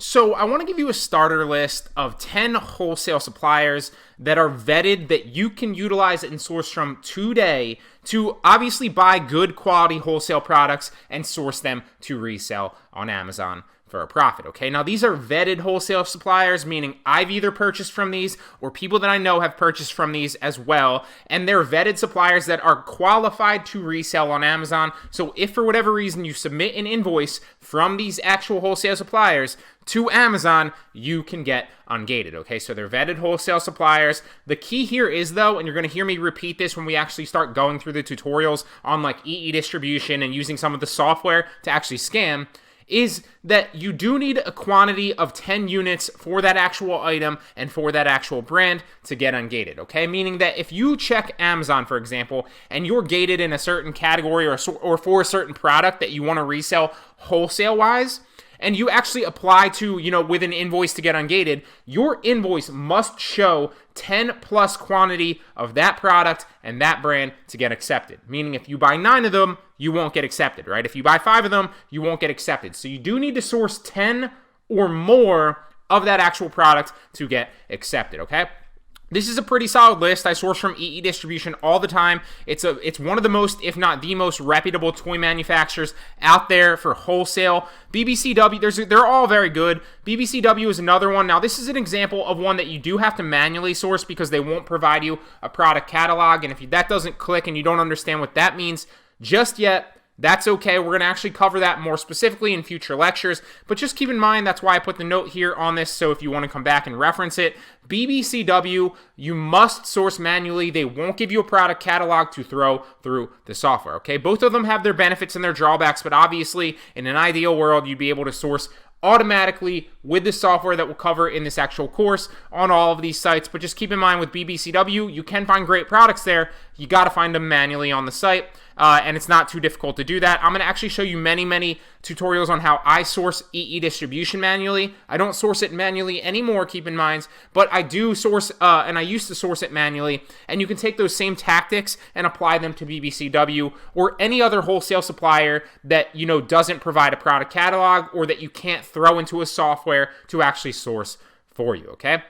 So I want to give you a starter list of 10 wholesale suppliers that are vetted that you can utilize and source from today to obviously buy good quality wholesale products and source them to resell on Amazon for a profit, okay? Now, these are vetted wholesale suppliers, meaning I've either purchased from these or people that I know have purchased from these as well, and they're vetted suppliers that are qualified to resell on Amazon. So if for whatever reason you submit an invoice from these actual wholesale suppliers to Amazon, you can get ungated, okay? So they're vetted wholesale suppliers. The key here is, though, and you're going to hear me repeat this when we actually start going through the tutorials on like EE distribution and using some of the software to actually scam, is that you do need a quantity of 10 units for that actual item and for that actual brand to get ungated, okay? Meaning that if you check Amazon, for example, and you're gated in a certain category or for a certain product that you want to resell wholesale-wise, and you actually apply to, with an invoice to get ungated, your invoice must show 10 plus quantity of that product and that brand to get accepted. Meaning if you buy 9 of them, you won't get accepted, right? If you buy 5 of them, you won't get accepted. So you do need to source 10 or more of that actual product to get accepted, okay? This is a pretty solid list. I source from EE Distribution all the time. It's one of the most, if not the most reputable toy manufacturers out there for wholesale. BBCW, they're all very good. BBCW is another one. Now, this is an example of one that you do have to manually source because they won't provide you a product catalog. And if that doesn't click and you don't understand what that means just yet, that's okay. We're going to actually cover that more specifically in future lectures, but just keep in mind that's why I put the note here on this, so if you want to come back and reference it. BBCW, you must source manually. They won't give you a product catalog to throw through the software, okay? Both of them have their benefits and their drawbacks, but obviously in an ideal world, you'd be able to source automatically with the software that we'll cover in this actual course on all of these sites. But just keep in mind with BBCW, you can find great products there. You got to find them manually on the site, and it's not too difficult to do that. I'm going to actually show you many tutorials on how I source EE distribution manually. I don't source it manually anymore, keep in mind, but I do source, and I used to source it manually, and you can take those same tactics and apply them to BBCW or any other wholesale supplier that, doesn't provide a product catalog or that you can't throw into a software to actually source for you, okay?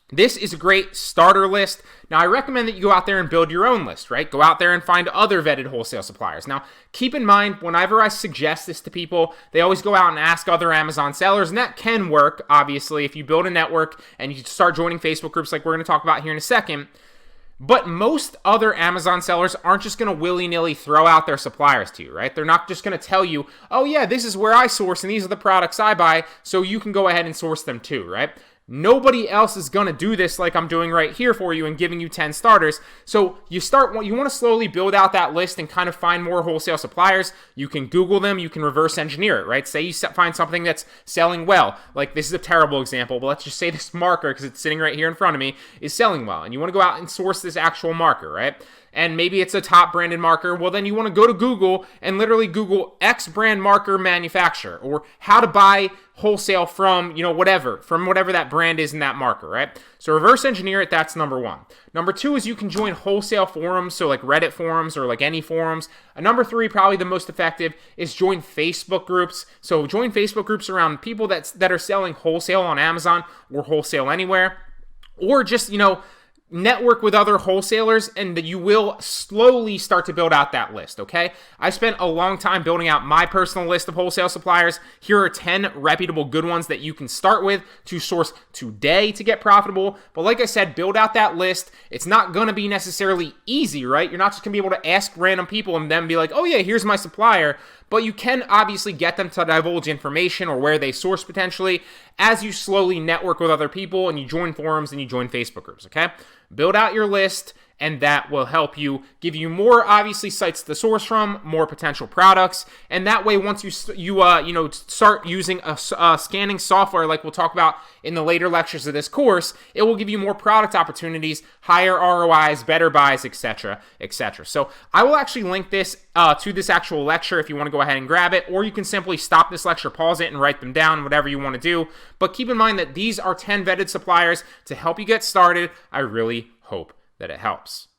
This is a great starter list. Now, I recommend that you go out there and build your own list, right? Go out there and find other vetted wholesale suppliers. Now, keep in mind, whenever I suggest this to people, they always go out and ask other Amazon sellers, and that can work, obviously, if you build a network and you start joining Facebook groups like we're going to talk about here in a second. But most other Amazon sellers aren't just going to willy-nilly throw out their suppliers to you, right? They're not just going to tell you, oh yeah, this is where I source and these are the products I buy, so you can go ahead and source them too, right? Nobody else is going to do this like I'm doing right here for you and giving you 10 starters. So you want to slowly build out that list and kind of find more wholesale suppliers. You can Google them. You can reverse engineer it, right? Say you find something that's selling well. Like, this is a terrible example, but let's just say this marker, because it's sitting right here in front of me, is selling well. And you want to go out and source this actual marker, right? And maybe it's a top branded marker. Well, then you want to go to Google and literally Google X brand marker manufacturer, or how to buy wholesale from, whatever that brand is in that marker, right? So reverse engineer it. That's number one. Number two is you can join wholesale forums, so like Reddit forums or like any forums. Number three, probably the most effective, is join Facebook groups. So join Facebook groups around people that are selling wholesale on Amazon or wholesale anywhere, or just, network with other wholesalers, and that you will slowly start to build out that list, okay? I spent a long time building out my personal list of wholesale suppliers. Here are 10 reputable good ones that you can start with to source today to get profitable. But like I said, build out that list. It's not going to be necessarily easy, right? You're not just going to be able to ask random people and then be like, oh yeah, here's my supplier. But you can obviously get them to divulge information or where they source potentially as you slowly network with other people and you join forums and you join Facebook groups, okay? Build out your list, and that will help you, give you more, obviously, sites to source from, more potential products, and that way, once you start using a scanning software like we'll talk about in the later lectures of this course, it will give you more product opportunities, higher ROIs, better buys, etc., etc. So I will actually link this to this actual lecture if you want to go ahead and grab it, or you can simply stop this lecture, pause it, and write them down, whatever you want to do. But keep in mind that these are 10 vetted suppliers to help you get started. I really hope that it helps.